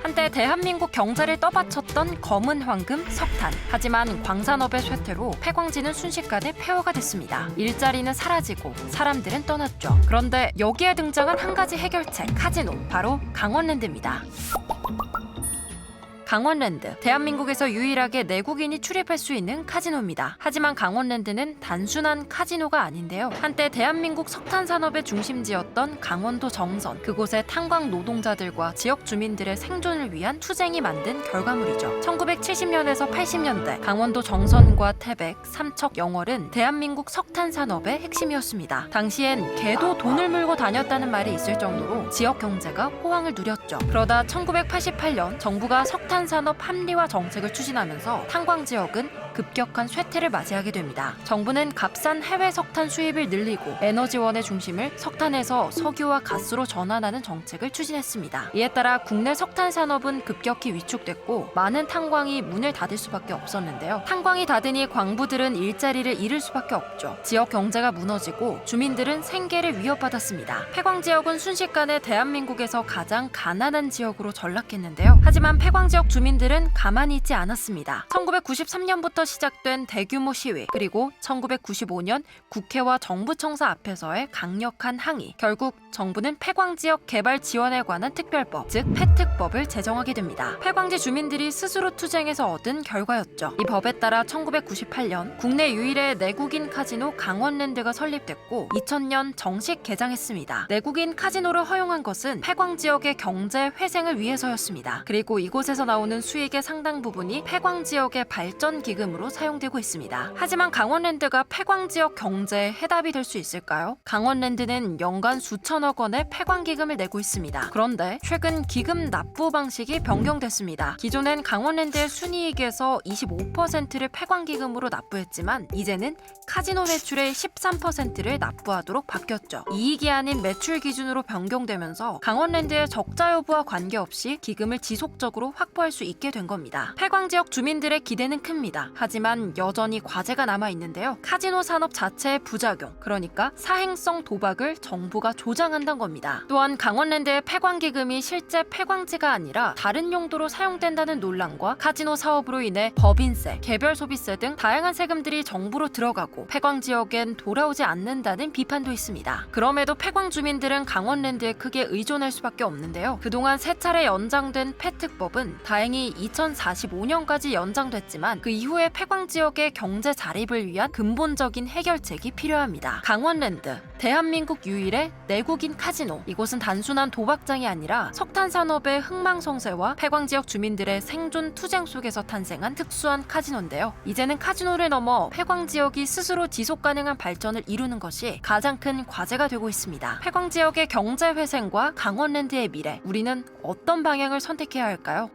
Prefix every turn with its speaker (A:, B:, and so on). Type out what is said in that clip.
A: 한때 대한민국 경제를 떠받쳤던 검은 황금, 석탄. 하지만 광산업의 쇠퇴로 폐광지는 순식간에 폐허가 됐습니다. 일자리는 사라지고 사람들은 떠났죠. 그런데 여기에 등장한 한 가지 해결책, 카지노. 바로 강원랜드입니다. 강원랜드, 대한민국에서 유일하게 내국인이 출입할 수 있는 카지노입니다. 하지만 강원랜드는 단순한 카지노가 아닌데요. 한때 대한민국 석탄 산업의 중심지였던 강원도 정선, 그곳의 탄광 노동자들과 지역 주민들의 생존을 위한 투쟁이 만든 결과물이죠. 1970년에서 80년대 강원도 정선과 태백, 삼척, 영월은 대한민국 석탄 산업의 핵심이었습니다. 당시엔 개도 돈을 물고 다녔다는 말이 있을 정도로 지역 경제가 호황을 누렸죠. 그러다 1988년 정부가 석탄 산업 합리화 정책을 추진하면서 탄광 지역은 급격한 쇠퇴를 맞이하게 됩니다. 정부는 값싼 해외 석탄 수입을 늘리고 에너지원의 중심을 석탄에서 석유와 가스로 전환하는 정책을 추진했습니다. 이에 따라 국내 석탄 산업은 급격히 위축됐고 많은 탄광이 문을 닫을 수밖에 없었는데요. 탄광이 닫으니 광부들은 일자리를 잃을 수밖에 없죠. 지역 경제가 무너지고 주민들은 생계를 위협받았습니다. 폐광 지역은 순식간에 대한민국에서 가장 가난한 지역으로 전락했는데요. 하지만 폐광 지역 주민들은 가만히 있지 않았습니다. 1993년부터 시작된 대규모 시위, 그리고 1995년 국회와 정부 청사 앞에서의 강력한 항의. 결국 정부는 폐광지역 개발 지원에 관한 특별법, 즉 폐특법을 제정하게 됩니다. 폐광지 주민들이 스스로 투쟁해서 얻은 결과였죠. 이 법에 따라 1998년 국내 유일의 내국인 카지노 강원랜드가 설립됐고 2000년 정식 개장했습니다. 내국인 카지노를 허용한 것은 폐광지역의 경제 회생을 위해서였습니다. 그리고 이곳에서 나오는 수익의 상당 부분이 폐광지역의 발전 기금으로 사용되고 있습니다. 하지만 강원랜드가 폐광지역 경제의 해답이 될 수 있을까요? 강원랜드는 연간 수천억 원의 폐광기금을 내고 있습니다. 그런데 최근 기금 납부 방식이 변경됐습니다. 기존엔 강원랜드의 순이익에서 25%를 폐광기금으로 납부했지만 이제는 카지노 매출의 13%를 납부하도록 바뀌었죠. 이익이 아닌 매출 기준으로 변경되면서 강원랜드의 적자 여부와 관계없이 기금을 지속적으로 확보할 수 있게 된 겁니다. 폐광지역 주민들의 기대는 큽니다. 하지만 여전히 과제가 남아있는데요. 카지노 산업 자체의 부작용, 그러니까 사행성 도박을 정부가 조장한다는 겁니다. 또한 강원랜드의 폐광기금이 실제 폐광지가 아니라 다른 용도로 사용된다는 논란과 카지노 사업으로 인해 법인세, 개별소비세 등 다양한 세금들이 정부로 들어가고 폐광지역엔 돌아오지 않는다는 비판도 있습니다. 그럼에도 폐광 주민들은 강원랜드에 크게 의존할 수밖에 없는데요. 그동안 3차례 연장된 폐특법은 다행히 2045년까지 연장됐지만 그 이후에 폐광지역의 경제 자립을 위한 근본적인 해결책이 필요합니다. 강원랜드, 대한민국 유일의 내국인 카지노. 이곳은 단순한 도박장이 아니라 석탄 산업의 흥망성쇠와 폐광지역 주민들의 생존 투쟁 속에서 탄생한 특수한 카지노인데요. 이제는 카지노를 넘어 폐광지역이 스스로 지속 가능한 발전을 이루는 것이 가장 큰 과제가 되고 있습니다. 폐광지역의 경제 회생과 강원랜드의 미래, 우리는 어떤 방향을 선택해야 할까요?